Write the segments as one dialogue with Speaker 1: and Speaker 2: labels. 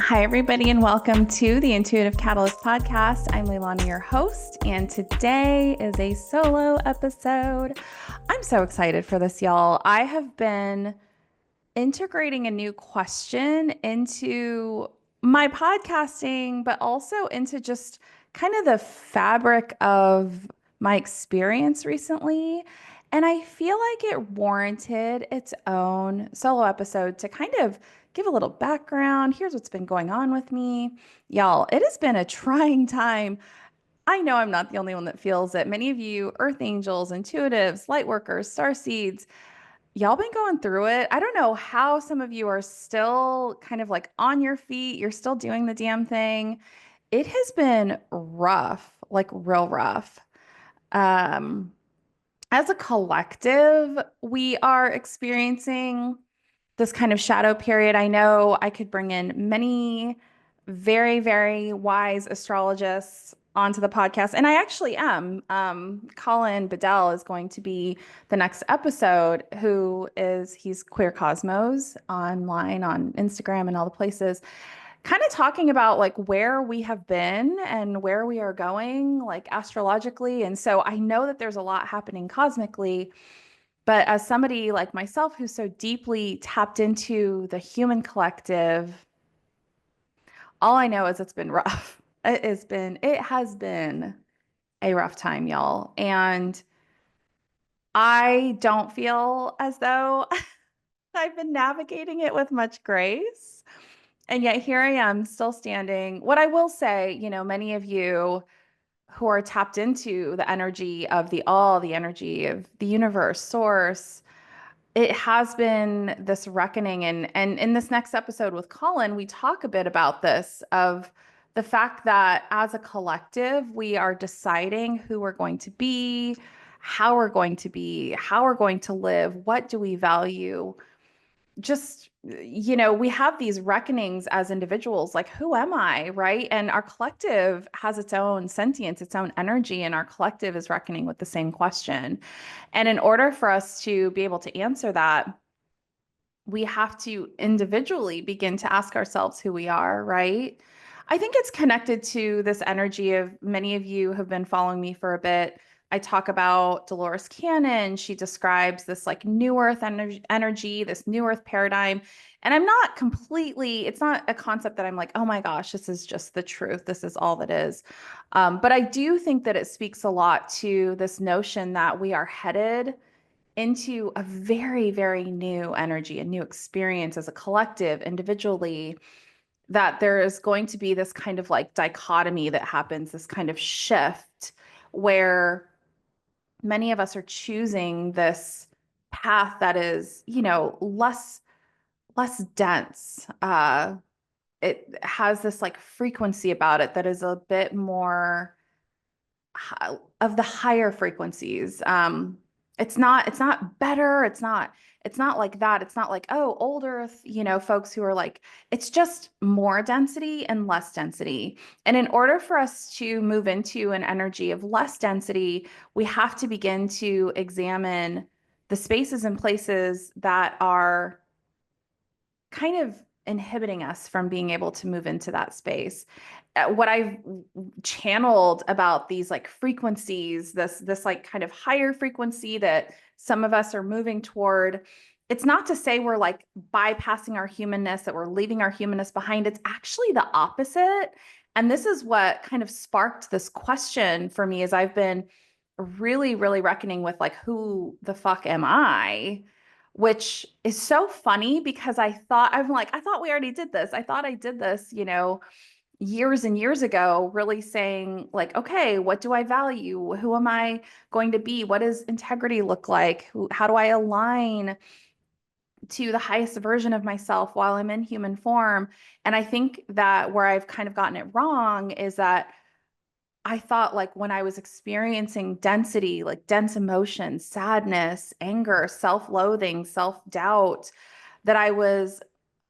Speaker 1: Hi, everybody, and welcome to the Intuitive Catalyst podcast. I'm Leilani, your host, and today is a solo episode. I'm so excited for this, y'all. I have been integrating a new question into my podcasting, but also into just kind of the fabric of my experience recently. And I feel like it warranted its own solo episode to kind of give a little background. Here's what's been going on with me. Y'all, it has been a trying time. I know I'm not the only one that feels it. Many of you, earth angels, intuitives, light workers, star seeds, y'all been going through it. I don't know how some of you are still kind of like on your feet. You're still doing the damn thing. It has been rough, like real rough. Um, as a collective, we are experiencing this kind of shadow period. I know I could bring in many very, very wise astrologists onto the podcast, and I actually am. Colin Bedell is going to be the next episode, he's Queer Cosmos online on Instagram and all the places, kind of talking about like where we have been and where we are going, like astrologically. And so I know that there's a lot happening cosmically. But as somebody like myself who's so deeply tapped into the human collective, all I know is it's been rough. It has been a rough time, y'all. And I don't feel as though I've been navigating it with much grace. And yet here I am still standing. What I will say, many of you who are tapped into the energy of the all, the energy of the universe, source, it has been this reckoning. And in this next episode with Colin, we talk a bit about this of the fact that as a collective, we are deciding who we're going to be, how we're going to be, how we're going to live, what do we value. Just, we have these reckonings as individuals, like, who am I, right? And our collective has its own sentience, its own energy, and our collective is reckoning with the same question. And in order for us to be able to answer that, we have to individually begin to ask ourselves who we are, right? I think it's connected to this energy of many of you have been following me for a bit. I talk about Dolores Cannon. She describes this like new earth energy, this new earth paradigm. And it's not a concept that I'm like, oh my gosh, this is just the truth. This is all that is. But I do think that it speaks a lot to this notion that we are headed into a very, very new energy, a new experience as a collective, individually, that there is going to be this kind of like dichotomy that happens, this kind of shift where many of us are choosing this path that is, less dense. It has this like frequency about it that is a bit more of the higher frequencies. It's not better. It's not like that. It's not like, oh, old earth, folks who are like, it's just more density and less density. And in order for us to move into an energy of less density, we have to begin to examine the spaces and places that are kind of inhibiting us from being able to move into that space. What I've channeled about these like frequencies, this like kind of higher frequency that some of us are moving toward, it's not to say we're like bypassing our humanness, that we're leaving our humanness behind. It's actually the opposite. And this is what kind of sparked this question for me, as I've been really, really reckoning with like, who the fuck am I? Which is so funny because I thought we already did this. I thought I did this, years and years ago, really saying like, okay, what do I value? Who am I going to be? What does integrity look like? How do I align to the highest version of myself while I'm in human form? And I think that where I've kind of gotten it wrong is that I thought like when I was experiencing density, like dense emotions, sadness, anger, self-loathing, self-doubt, that I was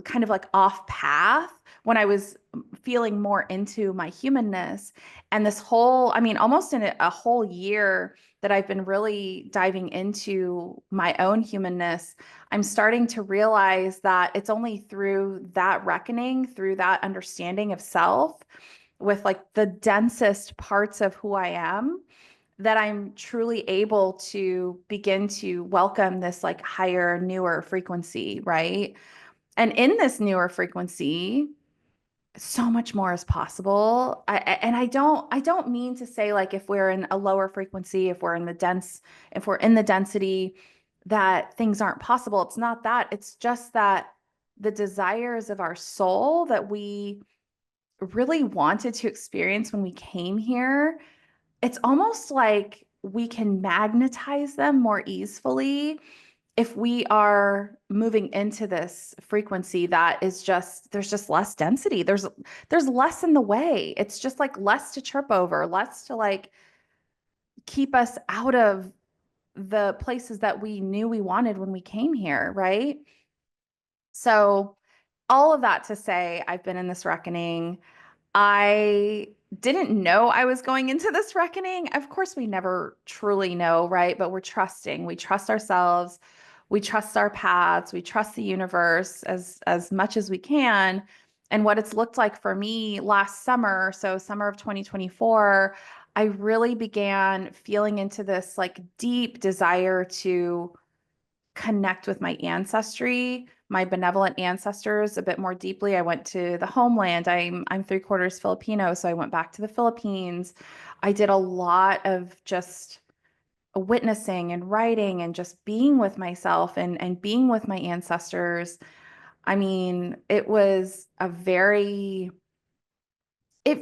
Speaker 1: kind of like off path, when I was feeling more into my humanness. And this whole, I mean, almost in a whole year that I've been really diving into my own humanness, I'm starting to realize that it's only through that reckoning, through that understanding of self, with like the densest parts of who I am, that I'm truly able to begin to welcome this like higher, newer frequency, right? And in this newer frequency, so much more is possible. And I don't mean to say like if we're in a lower frequency, if we're in the dense, if we're in the density, that things aren't possible. It's not that. It's just that the desires of our soul that we really wanted to experience when we came here, it's almost like we can magnetize them more easily if we are moving into this frequency that is just, there's just less density. There's less in the way. It's just like less to trip over, less to like keep us out of the places that we knew we wanted when we came here, right? So all of that to say, I've been in this reckoning. I didn't know I was going into this reckoning. Of course, we never truly know, right? But we're trusting. We trust ourselves. We trust our paths. We trust the universe as much as we can. And what it's looked like for me last summer, so summer of 2024, I really began feeling into this like deep desire to connect with my ancestry, my benevolent ancestors a bit more deeply. I went to the homeland. I'm three-quarters Filipino, so I went back to the Philippines. I did a lot of just witnessing and writing and just being with myself and being with my ancestors. I mean, it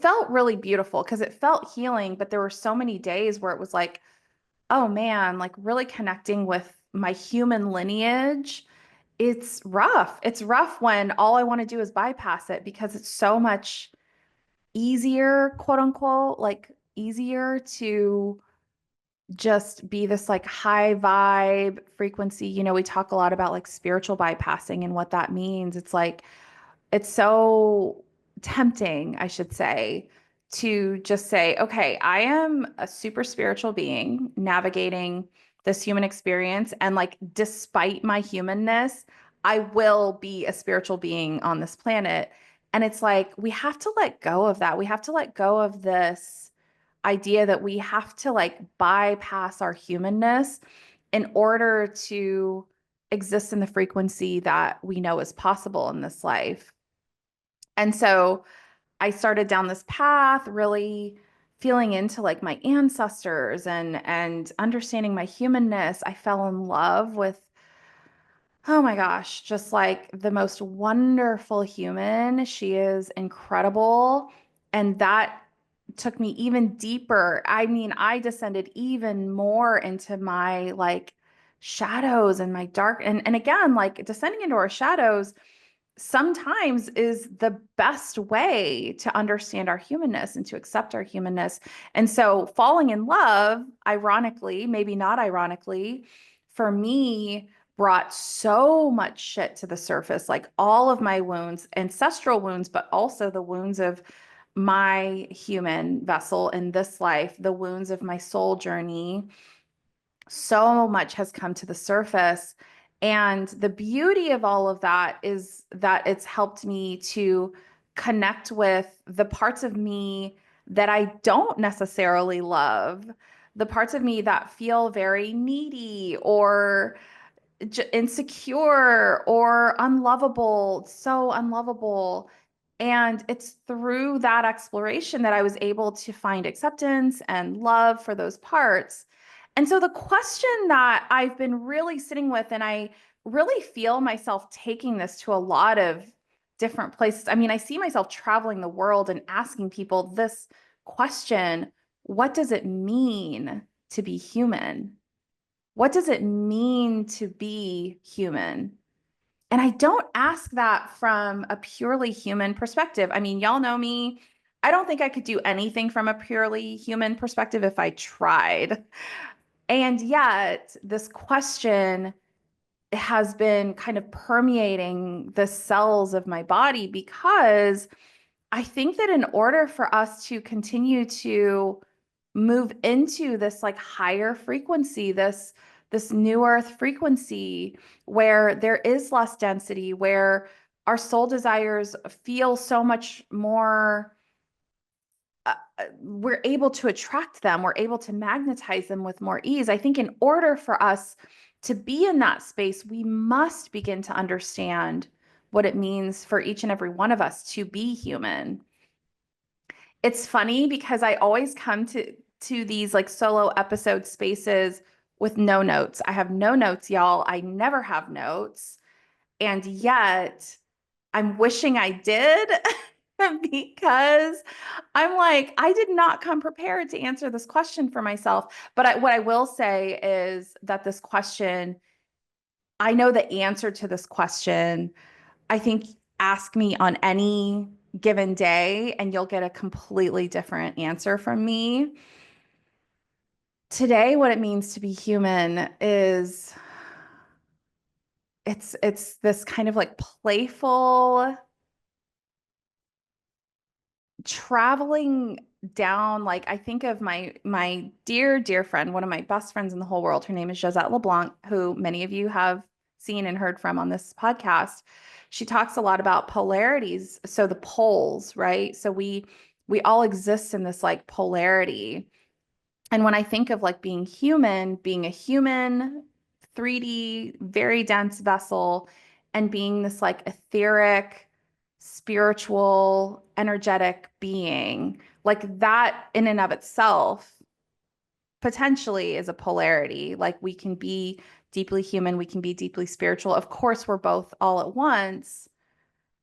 Speaker 1: felt really beautiful because it felt healing, but there were so many days where it was like, oh man, like really connecting with my human lineage. It's rough. It's rough when all I want to do is bypass it because it's so much easier, quote unquote, like easier to just be this like high vibe frequency. You know, we talk a lot about like spiritual bypassing and what that means. It's like it's so tempting, I should say, to just say, okay, I am a super spiritual being navigating this human experience. And like, despite my humanness, I will be a spiritual being on this planet. And it's like, we have to let go of that. We have to let go of this idea that we have to like bypass our humanness in order to exist in the frequency that we know is possible in this life. And so I started down this path, really feeling into like my ancestors and understanding my humanness. I fell in love with, oh my gosh, just like the most wonderful human. She is incredible. And that took me even deeper. I mean, I descended even more into my like shadows and my dark and again, like descending into our shadows sometimes is the best way to understand our humanness and to accept our humanness. And so falling in love, ironically, maybe not ironically, for me brought so much shit to the surface, like all of my wounds, ancestral wounds, but also the wounds of my human vessel in this life, the wounds of my soul journey. So much has come to the surface. And the beauty of all of that is that it's helped me to connect with the parts of me that I don't necessarily love, the parts of me that feel very needy or insecure or unlovable, so unlovable. And it's through that exploration that I was able to find acceptance and love for those parts. And so the question that I've been really sitting with, and I really feel myself taking this to a lot of different places. I mean, I see myself traveling the world and asking people this question: what does it mean to be human? What does it mean to be human? And I don't ask that from a purely human perspective. I mean, y'all know me. I don't think I could do anything from a purely human perspective if I tried. And yet, this question has been kind of permeating the cells of my body, because I think that in order for us to continue to move into this like higher frequency, this new earth frequency where there is less density, where our soul desires feel so much more, we're able to attract them, we're able to magnetize them with more ease. I think in order for us to be in that space, we must begin to understand what it means for each and every one of us to be human. It's funny because I always come to these like solo episode spaces with no notes. I have no notes, y'all. I never have notes. And yet I'm wishing I did because I'm like, I did not come prepared to answer this question for myself. But what I will say is that this question, I know the answer to this question. I think ask me on any given day and you'll get a completely different answer from me. Today, what it means to be human is it's this kind of like playful traveling down. Like I think of my dear friend, one of my best friends in the whole world. Her name is Josette LeBlanc, who many of you have seen and heard from on this podcast. She talks a lot about polarities, so the poles, right? So we all exist in this like polarity. And when I think of like being a human, 3D, very dense vessel, and being this like etheric, spiritual, energetic being, like that in and of itself potentially is a polarity. Like we can be deeply human, we can be deeply spiritual. Of course, we're both all at once.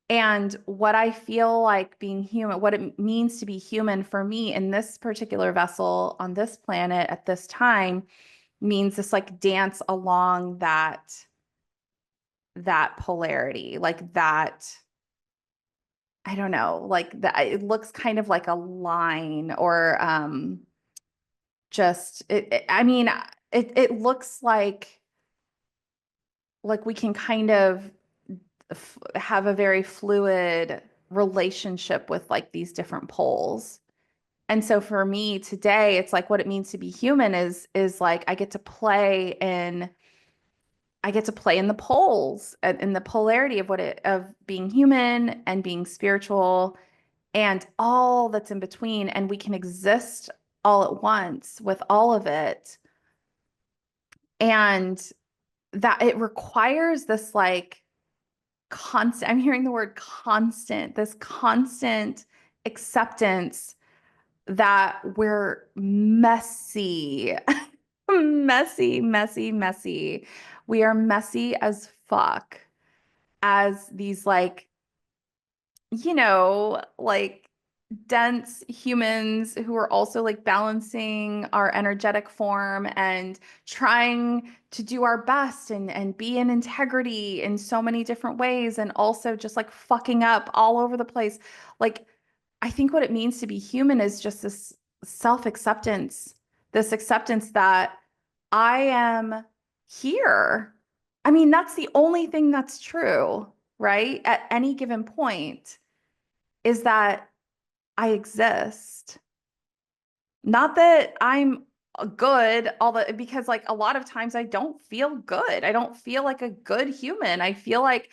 Speaker 1: And what I feel like being human, what it means to be human for me in this particular vessel on this planet at this time means this like dance along that polarity, like that, I don't know, like that it looks kind of like a line or just I mean it looks like we can kind of have a very fluid relationship with like these different poles. And so for me today, it's like what it means to be human is like I get to play in the poles, in the polarity of of being human and being spiritual and all that's in between. And we can exist all at once with all of it. And that it requires this like constant, I'm hearing the word constant, this constant acceptance that we're messy, messy. We are messy as fuck as these like, like dense humans who are also like balancing our energetic form and trying to do our best and be in integrity in so many different ways and also just like fucking up all over the place. Like I think what it means to be human is just this self-acceptance, this acceptance that I am here. I mean, that's the only thing that's true, right? At any given point is that I exist. Not that I'm good all the because like a lot of times I don't feel good. I don't feel like a good human. I feel like,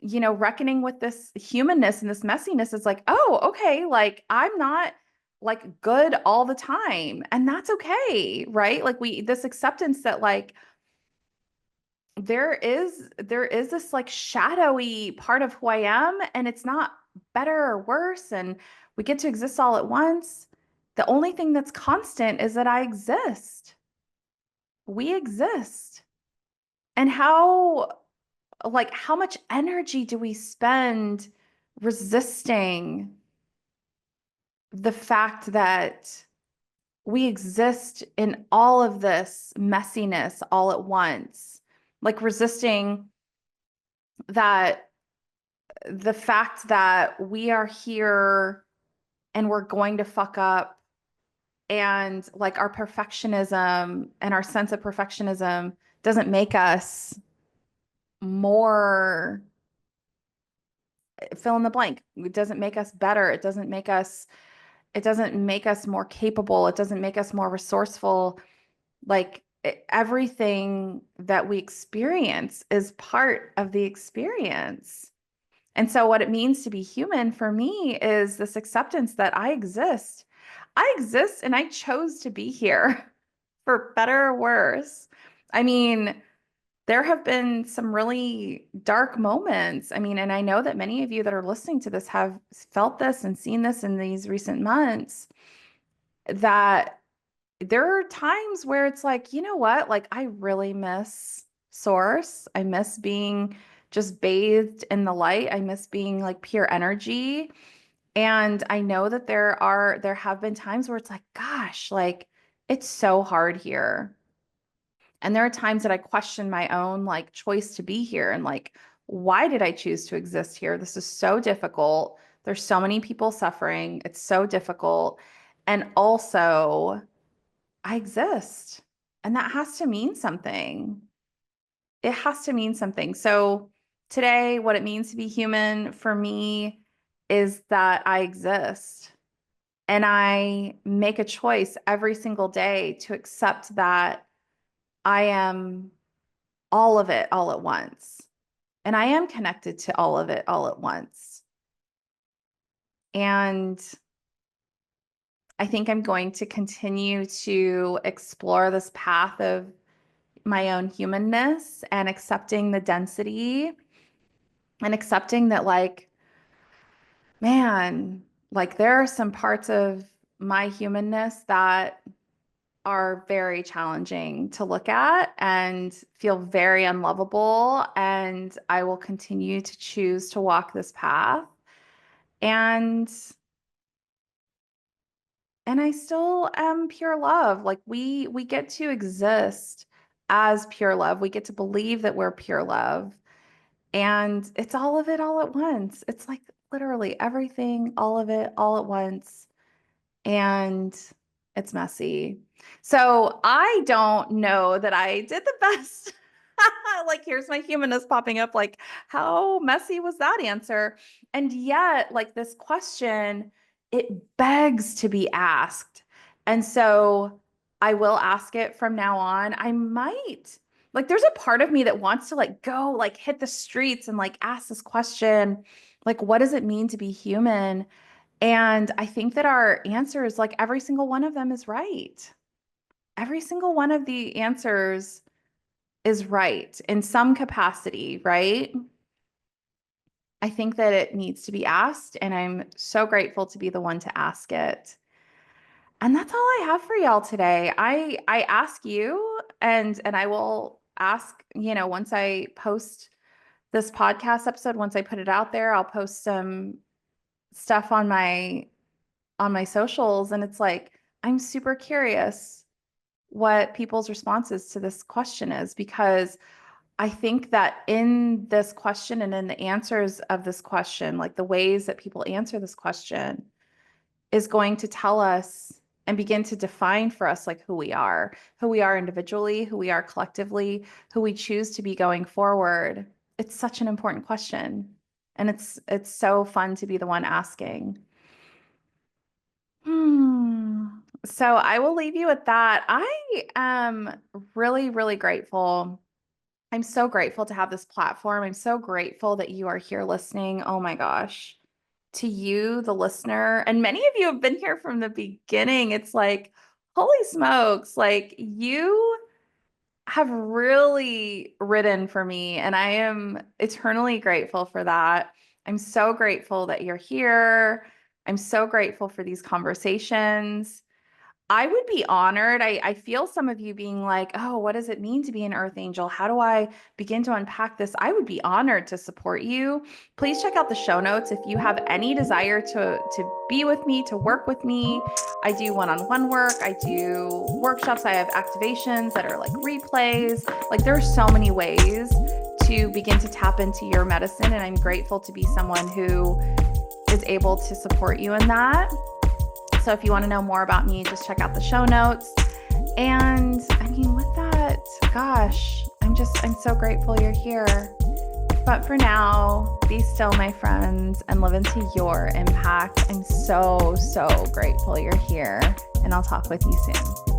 Speaker 1: reckoning with this humanness and this messiness is like, oh, okay, like I'm not like good all the time. And that's okay, right? Like this acceptance that like there is this like shadowy part of who I am and it's not better or worse and we get to exist all at once. The only thing that's constant is that I exist. We exist. And how much energy do we spend resisting the fact that we exist in all of this messiness all at once? Like resisting that the fact that we are here and we're going to fuck up and like our perfectionism and our sense of perfectionism doesn't make us more, fill in the blank. It doesn't make us better. It doesn't make us more capable. It doesn't make us more resourceful. Like everything that we experience is part of the experience. And so, what it means to be human for me is this acceptance that I exist. I exist and I chose to be here for better or worse. I mean, there have been some really dark moments. I mean, and I know that many of you that are listening to this have felt this and seen this in these recent months, that there are times where it's like, you know what? Like, I really miss source. I miss being just bathed in the light. I miss being like pure energy. And I know that there have been times where it's like, gosh, like it's so hard here. And there are times that I question my own like choice to be here and like, why did I choose to exist here? This is so difficult. There's so many people suffering. It's so difficult. And also, I exist. And that has to mean something. It has to mean something. So today, what it means to be human for me is that I exist. And I make a choice every single day to accept that I am all of it all at once. And I am connected to all of it all at once. And I think I'm going to continue to explore this path of my own humanness and accepting the density and accepting that, like, man, like there are some parts of my humanness that are very challenging to look at and feel very unlovable. And I will continue to choose to walk this path. And I still am pure love. Like we get to exist as pure love. We get to believe that we're pure love. And it's all of it all at once. It's like literally everything, all of it all at once. And it's messy. So I don't know that I did the best. Like, here's my humanness popping up. Like, how messy was that answer? And yet, like, this question, it begs to be asked. And so I will ask it from now on. I might, like, there's a part of me that wants to, like, go, like, hit the streets and, like, ask this question, like, what does it mean to be human? And I think that our answers, like, every single one of them is right. Every single one of the answers is right in some capacity, right? I think that it needs to be asked, and I'm so grateful to be the one to ask it. And that's all I have for y'all today. I ask you, and I will ask, you know, once I post this podcast episode, once I put it out there, I'll post some stuff on my socials, and it's like I'm super curious what people's responses to this question is, because I think that in this question and in the answers of this question, like the ways that people answer this question is going to tell us and begin to define for us like who we are individually, who we are collectively, who we choose to be going forward. It's such an important question. And it's so fun to be the one asking. So I will leave you with that. I am really, really grateful. I'm so grateful to have this platform. I'm so grateful that you are here listening. Oh my gosh. To you, the listener, and many of you have been here from the beginning. It's like, holy smokes, like you have really ridden for me, and I am eternally grateful for that. I'm so grateful that you're here. I'm so grateful for these conversations. I would be honored. I feel some of you being like, oh, what does it mean to be an earth angel? How do I begin to unpack this? I would be honored to support you. Please check out the show notes if you have any desire to be with me, to work with me. I do one-on-one work. I do workshops. I have activations that are like replays. Like there are so many ways to begin to tap into your medicine. And I'm grateful to be someone who is able to support you in that. So if you want to know more about me, just check out the show notes. And I mean, with that, gosh, I'm so grateful you're here. But for now, be still, my friends, and live into your impact. I'm so, so grateful you're here, and I'll talk with you soon.